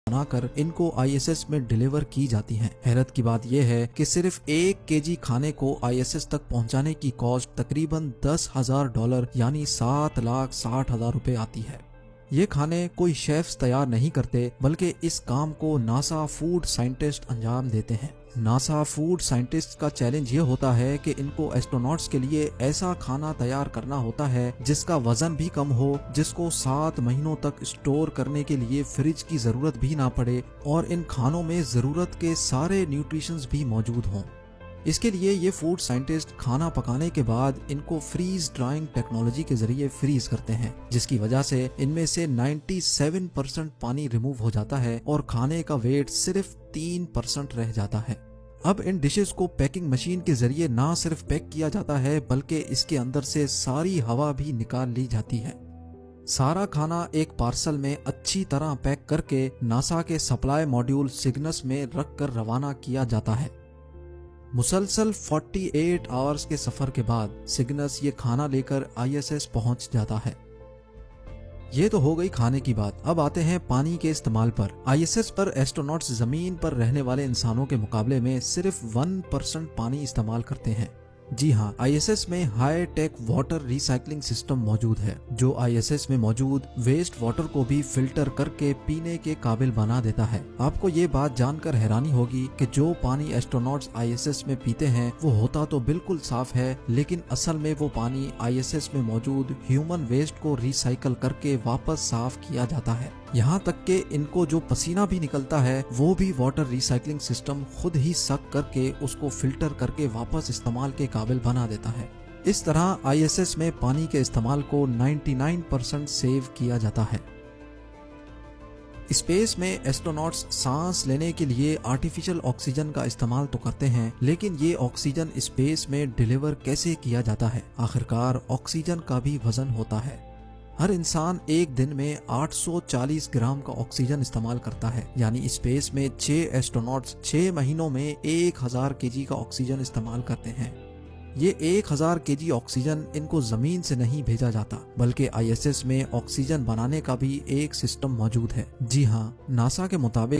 बनाकर इनको आईएसएस में डिलीवर की जाती हैं। हैरत की बात यह है कि सिर्फ 1 केजी खाने को आईएसएस तक पहुंचाने की कॉस्ट तकरीबन $10,000 यानी 7,60,000 रुपए आती है। ये खाने कोई शेफ्स तैयार नहीं करते, बल्कि इस काम को नासा फूड साइंटिस्ट अंजाम देते हैं। नासा फूड साइंटिस्ट का चैलेंज ये होता है कि इनको एस्ट्रोनॉट्स के लिए ऐसा खाना तैयार करना होता है जिसका वजन भी कम हो, जिसको 7 महीनों तक स्टोर करने के लिए फ्रिज की जरूरत भी ना पड़े और इन खानों में जरूरत के सारे न्यूट्रिशंस भी मौजूद हों। इसके लिए ये फूड साइंटिस्ट खाना पकाने के बाद इनको फ्रीज ड्राइंग टेक्नोलॉजी के जरिए फ्रीज करते हैं, जिसकी वजह से इनमें से 97% पानी रिमूव हो जाता है और खाने का वेट सिर्फ 3% रह जाता है। अब इन डिशेस को पैकिंग मशीन के जरिए ना सिर्फ पैक किया जाता है, बल्कि इसके अंदर से सारी हवा भी निकाल ली जाती है। सारा खाना एक पार्सल में अच्छी तरह पैक करके नासा के सप्लाई मॉड्यूल सिग्नस में रख कर रवाना किया जाता है। मुसलसल 48 आवर्स के सफर के बाद सिग्नस ये खाना लेकर आईएसएस पहुंच जाता है। ये तो हो गई खाने की बात। अब आते हैं पानी के इस्तेमाल पर। आईएसएस पर एस्ट्रोनॉट्स जमीन पर रहने वाले इंसानों के मुकाबले में सिर्फ 1% पानी इस्तेमाल करते हैं। जी हाँ, आईएसएस में high tech water recycling system मौजूद है, जो आईएसएस में मौजूद वेस्ट वाटर को भी फिल्टर करके पीने के काबिल बना देता है। आपको ये बात जानकर हैरानी होगी कि जो पानी एस्ट्रोनॉट्स आईएसएस में पीते हैं वो होता तो बिल्कुल साफ है, लेकिन असल में वो पानी आईएसएस में मौजूद ह्यूमन वेस्ट को रिसाइकल करके वापस साफ किया जाता है। यहाँ तक कि इनको जो पसीना भी निकलता है वो भी वाटर रिसाइकलिंग सिस्टम खुद ही सक करके उसको फिल्टर करके वापस इस्तेमाल के काबिल बना देता है। इस तरह आईएसएस में पानी के इस्तेमाल को 99% सेव किया जाता है। स्पेस में एस्ट्रोनॉट्स सांस लेने के लिए आर्टिफिशियल ऑक्सीजन का इस्तेमाल तो करते हैं, लेकिन ये ऑक्सीजन स्पेस में डिलीवर कैसे किया जाता है? आखिरकार ऑक्सीजन का भी वजन होता है। हर इंसान एक दिन में 840 ग्राम का ऑक्सीजन इस्तेमाल करता है, यानी स्पेस में 6 एस्ट्रोनॉट्स 6 महीनों में 1000 केजी का ऑक्सीजन इस्तेमाल करते हैं। ये 1000 केजी ऑक्सीजन इनको जमीन से नहीं भेजा जाता, बल्कि आईएसएस में ऑक्सीजन बनाने का भी एक सिस्टम मौजूद है। जी हाँ, नासा के मुताबिक